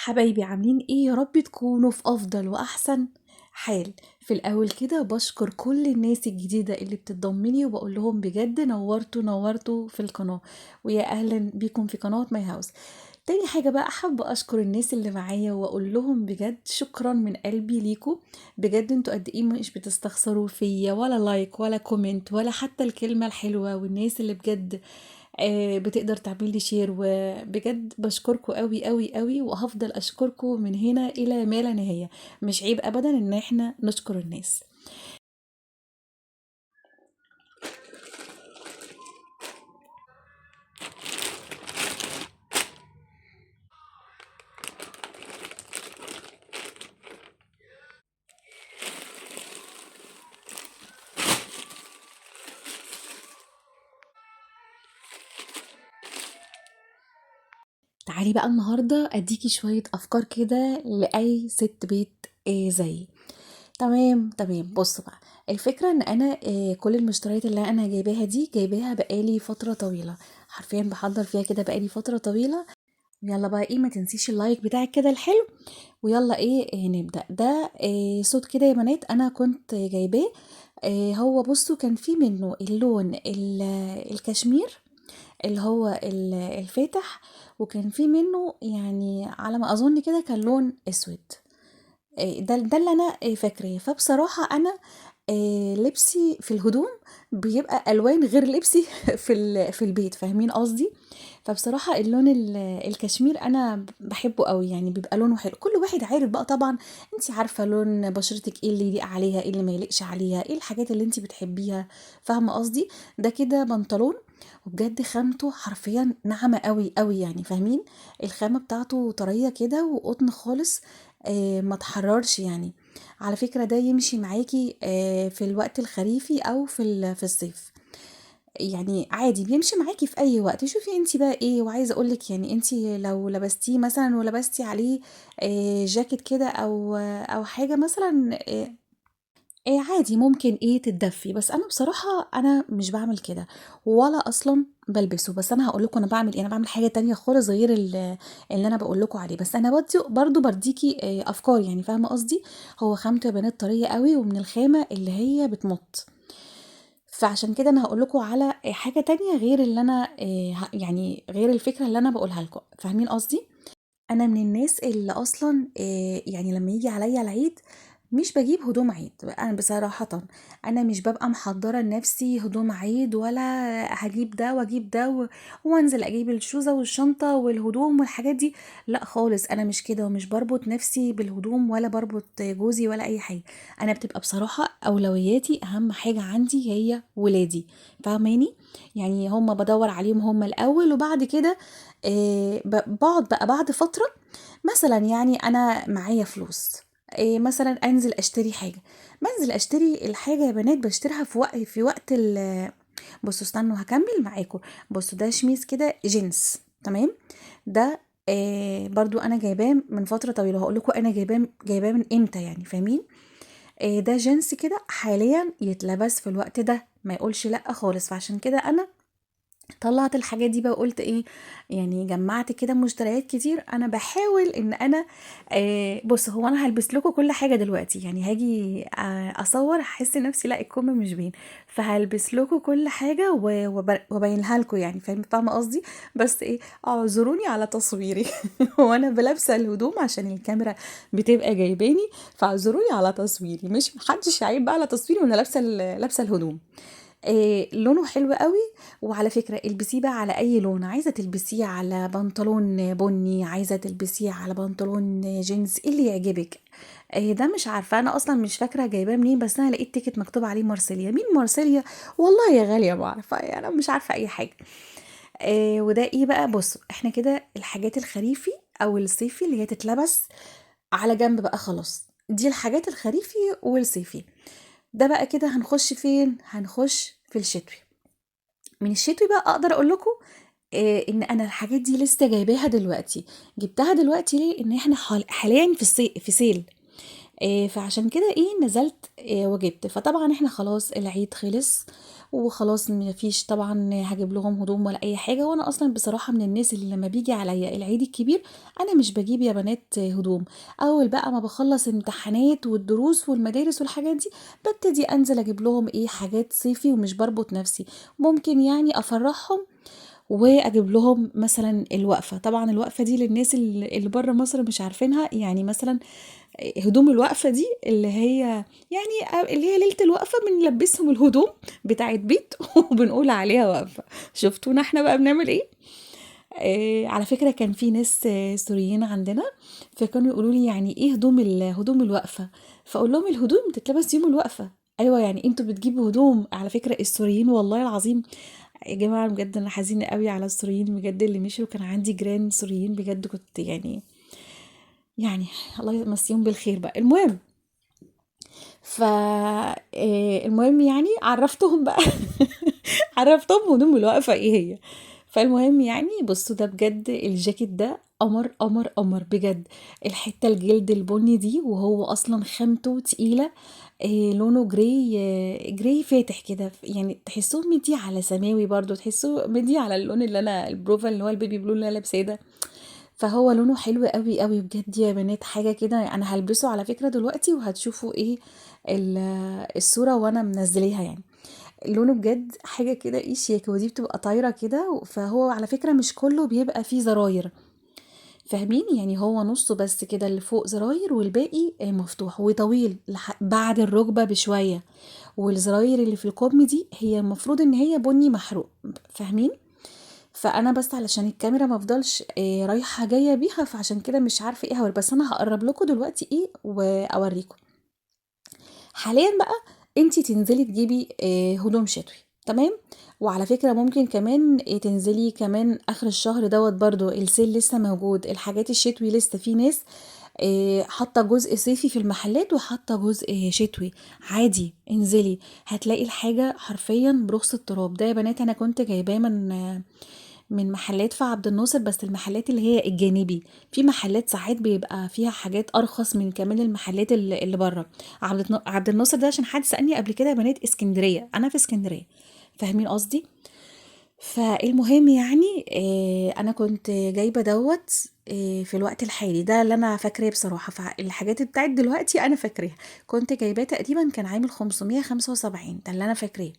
حبايبي عاملين ايه؟ يا رب تكونوا في افضل واحسن حال. في الاول كده بشكر كل الناس الجديدة اللي بتضمني وبقول لهم بجد نورتوا في القناة، ويا اهلا بيكم في قناة ماي هاوس. تاني حاجة بقى احب اشكر الناس اللي معايا واقول لهم بجد شكرا من قلبي ليكم. بجد انتوا قد ايه مش بتستخسروا فيا ولا لايك ولا كومنت ولا حتى الكلمة الحلوة، والناس اللي بجد بتقدر تعمل لي شير. وبجد بشكركم قوي قوي قوي، وهفضل اشكركم من هنا الى ما لا نهاية. مش عيب ابدا ان احنا نشكر الناس. تعالي بقى النهاردة اديكي شوية افكار كده لاي ست بيت زي. تمام بص بقى. الفكرة ان انا كل المشتريات اللي انا جايباها دي جايباها بقالي فترة طويلة، حرفيا بحضر فيها كده بقالي فترة طويلة. يلا بقى ايه، ما تنسيش اللايك بتاعك كده الحلو. ويلا ايه, نبدأ. ده صوت كده يا بنات انا كنت جايباه. هو بصوا كان في منه اللون الكشمير اللي هو الفاتح، وكان في منه يعني على ما اظن كده كان لون اسود. ده اللي انا فاكراه. فبصراحة انا لبسي في الهدوم بيبقى الوان غير لبسي في البيت، فاهمين قصدي؟ فبصراحة اللون الكشمير انا بحبه قوي، يعني بيبقى لونه حلو. كل واحد عارف بقى طبعا، انت عارفة لون بشرتك ايه اللي يليق عليها ايه اللي ما يليقش عليها، ايه الحاجات اللي انت بتحبيها، فاهمة قصدي؟ ده كده بنطلون، وبجد خامته حرفيا ناعمة قوي قوي، يعني فاهمين؟ الخامة بتاعته طرية كده وقطن خالص، ما تحررش يعني. على فكرة ده يمشي معاكي في الوقت الخريفي او في الصيف، يعني عادي بيمشي معاكي في اي وقت. شوفي انتي بقى ايه. وعايزه اقولك يعني انتي لو لبستيه مثلا ولبستي عليه جاكيت كده او حاجه مثلا عادي ممكن تتدفي. بس انا بصراحه انا مش بعمل كده ولا اصلا بلبسه. بس انا هقول لكم انا بعمل ايه. انا بعمل حاجه تانية خالص غير اللي انا بقول لكم عليه. بس انا برضو بديكي افكار، يعني فاهمه قصدي؟ هو خامته يا بنات طريه قوي ومن الخامه اللي هي بتمط. فعشان كده انا هقول لكم على حاجه تانية غير اللي انا يعني غير الفكره اللي انا بقولها لكم، فاهمين قصدي؟ انا من الناس اللي اصلا يعني لما يجي عليا العيد مش بجيب هدوم عيد. انا بصراحة انا مش ببقى محضرة لنفسي هدوم عيد، ولا هجيب ده واجيب ده وانزل اجيب الشوزة والشنطة والهدوم والحاجات دي. لا خالص، انا مش كده، ومش بربط نفسي بالهدوم ولا بربط جوزي ولا اي حاجة. انا بتبقى بصراحة اولوياتي اهم حاجة عندي هي ولادي، فاهماني؟ يعني هم بدور عليهم هم الاول، وبعد كده بقعد بقى بعد فترة مثلا، يعني انا معايا فلوس مثلا انزل اشتري حاجة. بنزل اشتري الحاجة يا بنات، بشتريها في وقت بصوا استنوا هكمل معاكم. بصوا ده شميس كده جينز، تمام؟ ده برضو انا جايباه من فترة طويلة. هقول لكم انا جايباه من امتى، يعني فاهمين؟ ده جينز كده حاليا يتلبس في الوقت ده، ما يقولش لا خالص. فعشان كده انا طلعت الحاجات دي بقى وقلت ايه، يعني جمعت كده مشتريات كتير. انا بحاول ان انا بص هو انا هلبس لكم كل حاجه دلوقتي، يعني هاجي اصور هحس نفسي لا الكم مش باين. فهلبس لكم كل حاجه وابينها لكم، يعني فاهمه قصدي؟ بس ايه، اعذروني على تصويري وانا بلبسه الهدوم عشان الكاميرا بتبقى جايباني. فاعذروني على تصويري، مش محدش يعيب بقى على تصويري وانا لابسه الهدوم. لونه حلو قوي. وعلى فكرة البسيه بقى على اي لون، عايزة تلبسيه على بنطلون بني، عايزة تلبسيه على بنطلون جينز، ايه اللي يعجبك. ده مش عارفة، انا اصلا مش فاكرة جايباه منين، بس انا لقيت تيكت مكتوب عليه مارسيليا. مين مارسيليا؟ والله يا غالية ما عارفة، يعني انا مش عارفة اي حاجة. وده ايه بقى؟ بص احنا كده الحاجات الخريفي او الصيفي اللي هي تتلبس على جنب بقى خلاص. دي الحاجات الخريفي والصيفي. ده بقى كده هنخش فين؟ هنخش في الشتوي. من الشتوي بقى اقدر اقول لكم ان انا الحاجات دي لسه جايباها دلوقتي. جبتها دلوقتي ليه؟ ان احنا حاليا في سيل. فعشان كده نزلت وجبت. فطبعا احنا خلاص العيد خلص وخلاص مفيش طبعا هجيب لهم هدوم ولا اي حاجه. وانا اصلا بصراحه من الناس اللي لما بيجي عليا العيد الكبير انا مش بجيب يا بنات هدوم. اول بقى ما بخلص امتحانات والدروس والمدارس والحاجات دي ببتدي انزل اجيب لهم حاجات صيفي، ومش بربط نفسي. ممكن افرحهم واجيب لهم مثلا الوقفه. طبعا الوقفه دي للناس اللي بره مصر مش عارفينها، يعني مثلا هدوم الوقفة دي اللي هي ليلة الوقفة بنلبسهم الهدوم بتاعت بيت وبنقول عليها وقفة. شفتونا احنا بقى بنعمل على فكرة كان في ناس سوريين عندنا، فكانوا يقولوا لي يعني ايه هدوم الوقفة. فاقول لهم الهدوم بتتلبس يوم الوقفة. ايوه، يعني انتوا بتجيبوا هدوم؟ على فكرة السوريين والله العظيم يا جماعة بجد انا حزينة قوي على السوريين بجد اللي مشوا. كان عندي جيران سوريين بجد، كنت يعني الله يمسيهم بالخير بقى. ف المهم عرفتهم بقى عرفتهم هدوم الوقفة ايه هي. فالمهم بصوا ده بجد الجاكيت ده قمر قمر قمر بجد. الحتة الجلد البني دي وهو اصلا خامته تقيلة. لونه جراي، جراي فاتح كده، يعني تحسوه مدي على سماوي، برضو تحسوه مدي على اللون اللي انا البروفا اللي هو البيبي بلو اللي انا لابساه ده. فهو لونه حلو قوي قوي بجد يا بنات. حاجة كده انا هلبسه على فكرة دلوقتي وهتشوفوا الصورة وانا منزليها لونه بجد حاجة كده شياكة، ودي بتبقى طايرة كده. فهو على فكرة مش كله بيبقى فيه زراير، فاهمين؟ يعني هو نصه بس كده اللي فوق زراير والباقي مفتوح وطويل بعد الركبة بشوية. والزراير اللي في الكم دي هي المفروض ان هي بني محروق، فاهمين؟ فانا بس علشان الكاميرا ما افضلش رايحه جايه بيها، فعشان كده مش عارفه هوري. بس انا هقرب لكم دلوقتي واوريكم. حاليا بقى انتي تنزلي تجيبي هدوم شتوي، تمام. وعلى فكرة ممكن كمان تنزلي كمان اخر الشهر دوت برضو السيل لسه موجود. الحاجات الشتوي لسه في ناس حاطه جزء صيفي في المحلات وحاطه جزء شتوي. عادي انزلي هتلاقي الحاجة حرفيا برخص التراب. ده يا بنات انا كنت جايباه من محلات في عبد الناصر، بس المحلات اللي هي الجانبي. في محلات ساعات بيبقى فيها حاجات ارخص من كمان المحلات اللي بره. عبد الناصر ده عشان حد سألني قبل كده يا بنات اسكندرية، انا في اسكندرية، فاهمين قصدي؟ فالمهم انا كنت جايبه دوت في الوقت الحالي ده اللي انا فاكراه بصراحه. فالحاجات بتاعت دلوقتي انا فاكراها. كنت جايباه تقريبا كان عامل 575، ده اللي انا فاكراه.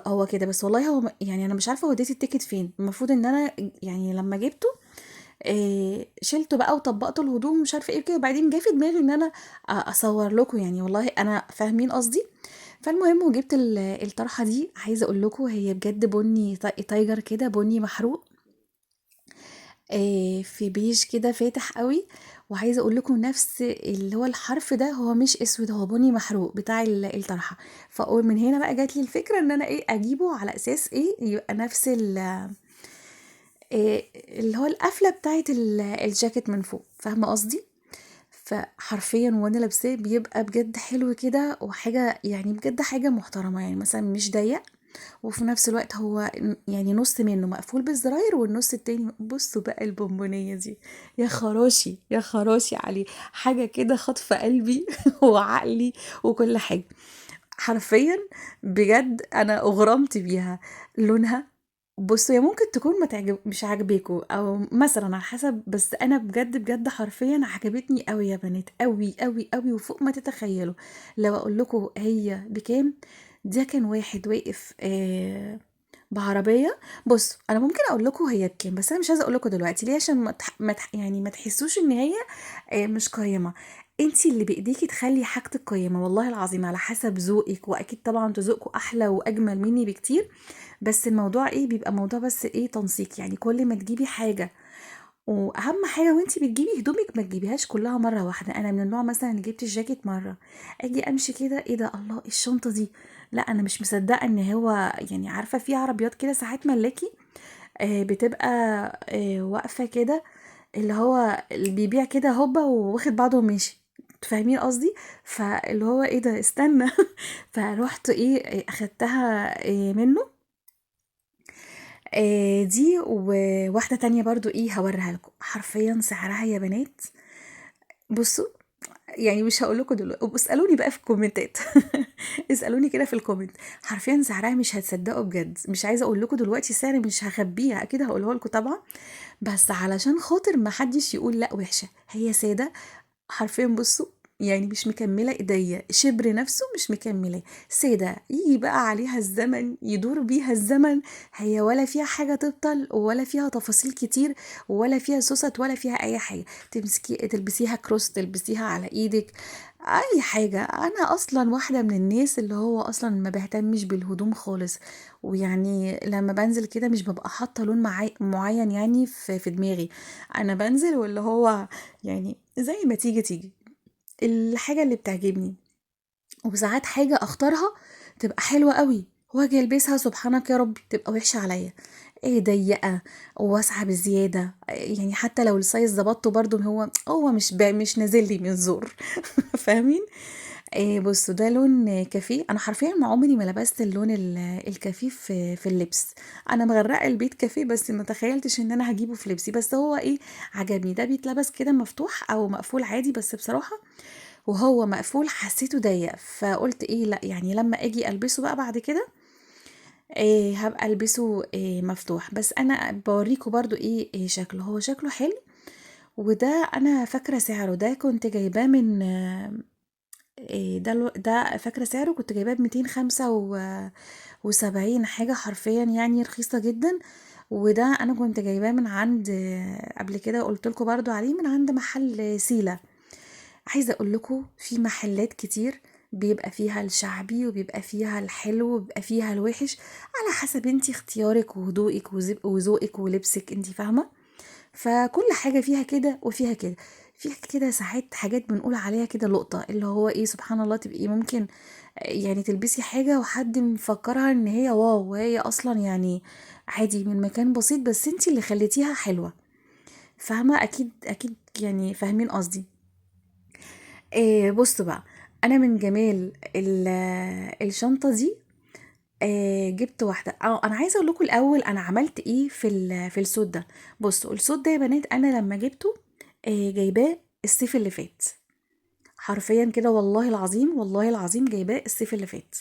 هو كده بس والله. هو يعني انا مش عارفه وديت التيكت فين. المفروض ان انا يعني لما جبته شلته بقى وطبقته الهدوم مش عارفه ايه كده. وبعدين جه في دماغي ان انا اصور لكم، يعني والله انا فاهمين قصدي. فالمهم وجبت الطرحه دي. عايزه اقول لكم هي بجد بني تايجر كده، بني محروق في بيج كده فاتح قوي. وعايزه اقول لكم نفس اللي هو الحرف ده هو مش اسود، هو بني محروق بتاع الطرحه. فاقول من هنا بقى جات لي الفكره ان انا اجيبه على اساس يبقى نفس اللي هو القفله بتاعت الجاكيت من فوق، فاهمه قصدي؟ فحرفيا وانا لابساه بيبقى بجد حلو كده، وحاجه يعني بجد حاجه محترمه. يعني مثلا مش ضيق، وفي نفس الوقت هو يعني نص منه مقفول بالزراير والنص التاني. بصوا بقى البونبونية دي، يا خراشي يا خراشي عليه. حاجة كده خاطفة قلبي وعقلي وكل حاجة حرفيا. بجد انا اغرمت بيها. لونها بصوا هي ممكن تكون ما تعجب مش عاجباكوا او مثلا على حسب، بس انا بجد بجد حرفيا عجبتني قوي يا بنات، قوي قوي قوي وفوق ما تتخيلوا. لو اقول لكم هي بكام، ده كان واحد واقف بعربيه. بص انا ممكن اقول لكم هي بكام، بس انا مش عايزه اقول لكم دلوقتي ليه، عشان يعني ما تحسوش ان هي مش قيمه. انتي اللي بايديكي تخلي حاجتك قيمه، والله العظيم على حسب ذوقك. واكيد طبعا انتوا ذوقكم احلى واجمل مني بكتير. بس الموضوع بيبقى موضوع بس تنسيق. يعني كل ما تجيبي حاجه، واهم حاجه وانتي بتجيبي هدومك ما تجيبيهاش كلها مره واحده. انا من النوع مثلا اللي جبت الجاكيت مره اجي امشي كده ايه ده الله الشنطه دي، لا انا مش مصدقه ان هو يعني عارفه في عربيات كده ساعات ملاكي بتبقى واقفه كده، اللي هو اللي بيبيع كده هوبا واخد بعضه وماشي، فاهمين قصدي؟ فاللي هو ايه ده استنى فروحت اخدتها منه دي. وواحدة تانية برضو هوريها لكم. حرفيا سعرها يا بنات بصوا يعني مش هقول لكم دلوقتي، اسالوني بقى في الكومنتات. اسالوني كده في الكومنت. حرفيا سعرها مش هتصدقوا بجد، مش عايزه اقول لكم دلوقتي سعر، مش هخبيها، اكيد هقوله لكم طبعا، بس علشان خاطر ما حدش يقول لا وحشه، هي ساده. حرفيا بصوا، يعني مش مكملة ايديا شبر نفسه، مش مكملة، سادة يجي بقى عليها الزمن يدور بيها الزمن. هي ولا فيها حاجة تبطل، ولا فيها تفاصيل كتير، ولا فيها سوست، ولا فيها اي حاجة. تمسكي تلبسيها كروس، تلبسيها على ايدك، اي حاجة. انا اصلا واحدة من الناس اللي هو اصلا ما بهتمش بالهدوم خالص، ويعني لما بنزل كده مش ببقى حاطة لون معين يعني في دماغي. انا بنزل واللي هو يعني زي ما تيجي تيجي الحاجة اللي بتعجبني. وساعات حاجة اختارها تبقى حلوة قوي، واجي البسها سبحانك يا رب تبقى وحشة عليا، ايه ضيقة وواسعة بزيادة، يعني حتى لو السايز ظبطته برضو هو مش نازل لي من الزور. فاهمين؟ إيه بصوا، ده لون كافيه. انا حرفيا ما عمري ما لبست اللون الكافيه في اللبس. انا مغرقه البيت كافيه، بس ما تخيلتش ان انا هجيبه في لبسي، بس هو ايه، عجبني. ده بيتلبس كده مفتوح او مقفول عادي، بس بصراحه وهو مقفول حسيته ضيق، فقلت ايه لا، يعني لما اجي البسه بقى بعد كده إيه هبقى البسه إيه مفتوح. بس انا بوريكم برضو إيه شكله، هو شكله حلو. وده انا فاكره سعره، ده كنت جايباه من ده فاكره سعره، كنت جايباه ب275 حاجه، حرفيا يعني رخيصه جدا. وده انا كنت جايباه من عند قبل كده قلت لكم برضو عليه، من عند محل سيلا. عايزه اقول لكم في محلات كتير بيبقى فيها الشعبي، وبيبقى فيها الحلو، وبيبقى فيها الوحش، على حسب انتي اختيارك وهدوءك وذوقك ولبسك، انتي فاهمه. فكل حاجة فيها كده وفيها كده. فيها كده ساعات حاجات بنقول عليها كده لقطة، اللي هو ايه، سبحان الله، تبقي ممكن يعني تلبسي حاجة وحد مفكرها ان هي واو، وهي اصلا يعني عادي من مكان بسيط، بس انتي اللي خليتيها حلوة. فاهمة؟ اكيد اكيد يعني فاهمين قصدي. إيه بصوا بقى، انا من جمال الشنطة دي جبت واحدة. انا عايزة اقول لكم الاول انا عملت ايه في السود ده. بصوا السود ده يا بنات، انا لما جبته جايباه الصيف اللي فات، حرفيا كده، والله العظيم والله العظيم جايباه الصيف اللي فات.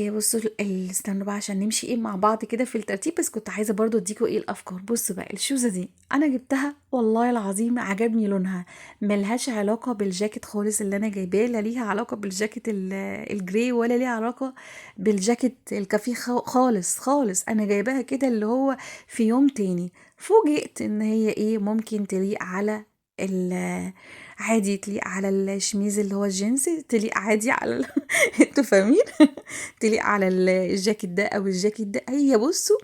بصوا استنوا بقى عشان نمشي ايه مع بعض كده في الترتيب، بس كنت عايزه برضو اديكوا ايه الافكار. بصوا بقى، الشوزه دي انا جبتها والله العظيم عجبني لونها، ملهاش علاقه بالجاكيت خالص اللي انا جايباه، لا ليها علاقه بالجاكيت الجراي، ولا ليها علاقه بالجاكيت الكافيه خالص خالص. انا جايباها كده اللي هو في يوم تاني، فوجئت ان هي ايه، ممكن تليق على عادي، تليق على الشميز اللي هو الجينز، تليق عادي على انتوا فاهمين. تليق على الجاكيت ده او الجاكيت ده. هي بصوا،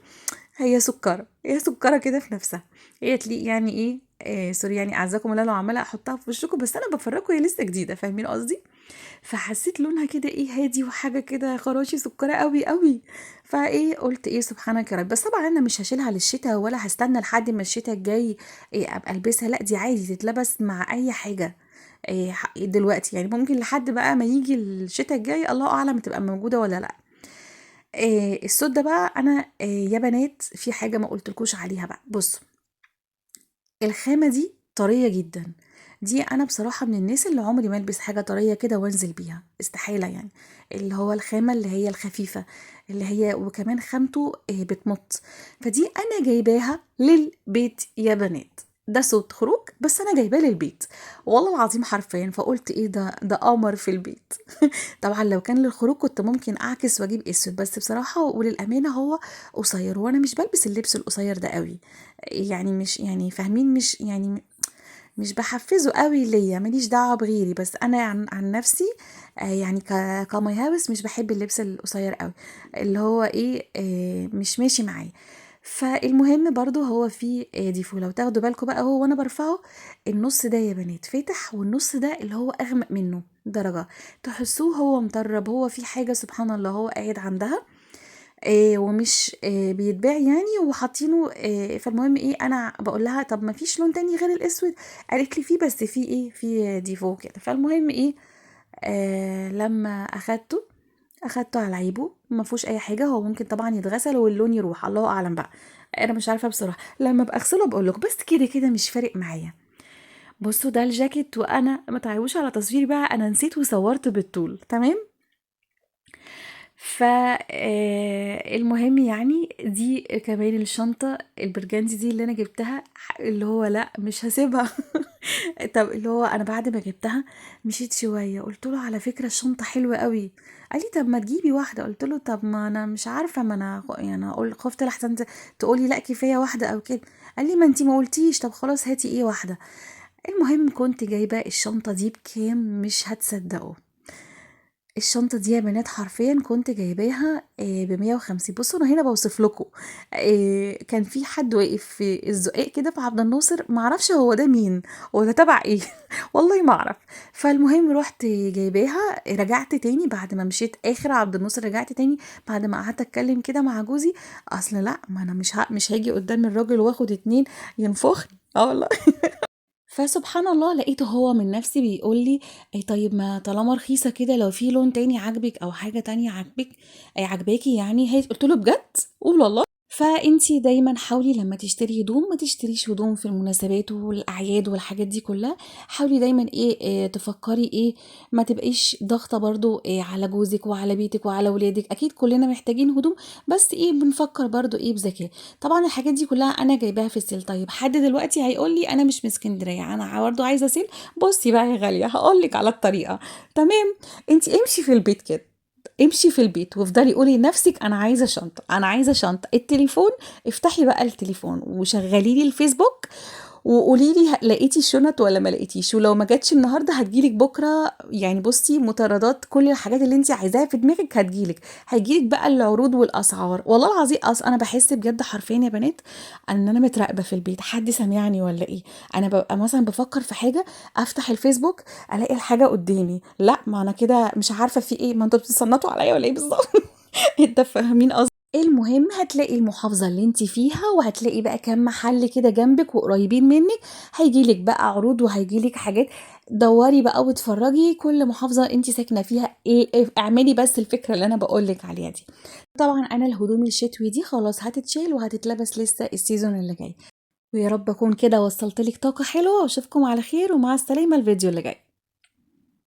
هي سكرة، هي سكرة كده في نفسها. هي تليق يعني ايه، سوري يعني اعزكم الله لو عماله احطها في وشكم، بس انا بفرجكم هي لسه جديده، فاهمين قصدي. فحسيت لونها كده ايه، هادي وحاجه كده خراشي سكره قوي قوي. فايه قلت ايه، سبحانك يا رب. بس طبعا انا مش هشيلها للشتاء، ولا هستنى لحد ما الشتاء الجاي إيه ابقى البسها، لا دي عادي تتلبس مع اي حاجه. إيه دلوقتي يعني، ممكن لحد بقى ما يجي الشتاء الجاي الله اعلم تبقى موجوده ولا لا. الصوت ده بقى انا يا بنات في حاجه ما قلتلكوش عليها بقى. بص، الخامه دي طريه جدا. دي انا بصراحه من الناس اللي عمري ما البس حاجه طريه كده وانزل بيها، استحاله يعني. اللي هو الخامه اللي هي الخفيفه، اللي هي وكمان خامته بتمط. فدي انا جايباها للبيت يا بنات، ده صوت خروج، بس انا جايباه للبيت والله العظيم حرفيا. فقلت ايه ده قمر في البيت. طبعا لو كان للخروج كنت ممكن اعكس واجيب اسود، بس بصراحه وللامانه هو قصير، وانا مش بلبس اللبس القصير ده قوي، يعني مش يعني فاهمين، مش يعني مش بحفزه قوي ليا، ماليش دعوه بغيري، بس انا عن نفسي يعني كماي هاوس مش بحب اللبس القصير قوي، اللي هو ايه مش ماشي معايا. فالمهم برضو هو في ديفو، لو تاخدوا بالكم بقى، هو وانا برفعه النص ده يا بنات فاتح، والنص ده اللي هو اغمق منه درجة، تحسوه هو مطرب، هو في حاجة سبحان الله هو قاعد عندها ومش بيتباع يعني، وحاطينه فالمهم ايه، انا بقول لها طب ما فيش لون تاني غير الاسود، قالت لي في، بس في ايه، في ديفو كده. فالمهم ايه، لما اخدته على عيبه، ما فيهوش اي حاجه، هو ممكن طبعا يتغسل واللون يروح، الله اعلم بقى، انا مش عارفه بصراحه، لما ابقى اغسله بقول لك، بس كده كده مش فارق معايا. بصوا ده الجاكيت، وانا ما تعيبوش على تصويري بقى، انا نسيت وصورت بالطول تمام. المهم يعني دي كمان الشنطة البرجندي دي اللي انا جبتها، اللي هو لا مش هسيبها. طب اللي هو انا بعد ما جبتها مشيت شوية قلت له على فكرة الشنطة حلوة قوي. قال لي طب ما تجيبي واحدة. قلت له طب ما انا مش عارفة، ما انا يعني اقول خفت لحسن تقولي لا كفاية واحدة او كده. قال لي ما انتي ما قلتيش، طب خلاص هاتي ايه واحدة. المهم كنت جايبة الشنطة دي بكام مش هتصدقوا. الشنطة دي يا بنات حرفيا كنت جايباها ب150. بصوا انا هنا بوصف لكم. كان في حد واقف في الزقاق كده في عبد الناصر، معرفش هو ده مين ولا تبع ايه. والله ما اعرف. فالمهم رحت جايباها، رجعت تاني بعد ما مشيت اخر عبد الناصر، رجعت تاني بعد ما قعدت اتكلم كده مع جوزي. اصل لا، ما انا مش هاجي قدام الراجل واخد اتنين ينفخني. اه والله. فسبحان الله لقيته هو من نفسي بيقول لي إيه طيب ما طالما رخيصة كده، لو في لون تاني عاجبك او حاجة تانية عاجبك عاجباكي يعني هي. قلت له بجد؟ قول والله. فانتي دايما حاولي لما تشتري هدوم ما تشتريش هدوم في المناسبات والاعياد والحاجات دي كلها. حاولي دايما تفكري ما تبقيش ضاغطه برضو على جوزك وعلى بيتك وعلى ولادك. اكيد كلنا محتاجين هدوم، بس بنفكر برضو بذكاء. طبعا الحاجات دي كلها انا جايباها في السيل. طيب حد دلوقتي هيقول لي انا مش من اسكندريه، انا برضو عايزه سيل. بصي بقى يا غاليه هقول لك على الطريقه. تمام. انتي امشي في البيت كده، امشي في البيت وافضلي قولي لنفسك انا عايزه شنطه، انا عايزه شنطه. التليفون افتحي بقى التليفون وشغلي لي الفيسبوك وقولي لي لقيتي الشنط ولا ما لقيتيش، ولو ما جاتش النهارده هتجيلك بكره. يعني بصي مطاردات كل الحاجات اللي انت عايزاها في دماغك هيجيلك بقى العروض والاسعار. والله العظيم انا بحس بجد حرفيا يا بنات ان انا متراقبه في البيت، حد سامعني ولا ايه. انا ببقى مثلا بفكر في حاجه، افتح الفيسبوك الاقي الحاجه قدامي، لا ما انا كده مش عارفه في ايه، ما انتوا بتصنطوا عليا ولا ايه بالظبط. انت فاهمين قصدي. المهم هتلاقي المحافظة اللي انت فيها، وهتلاقي بقى كام محل كده جنبك وقريبين منك، هيجيلك بقى عروض وهيجيلك حاجات. دوري بقى واتفرجي كل محافظة انت ساكنة فيها اعملي بس الفكرة اللي انا بقولك عليها دي. طبعا انا الهدوم الشتوي دي خلاص هتتشال وهتتلبس لسه السيزون اللي جاي. ويا رب اكون كده وصلتلك طاقة حلوة، واشوفكم على خير ومع السلامة الفيديو اللي جاي.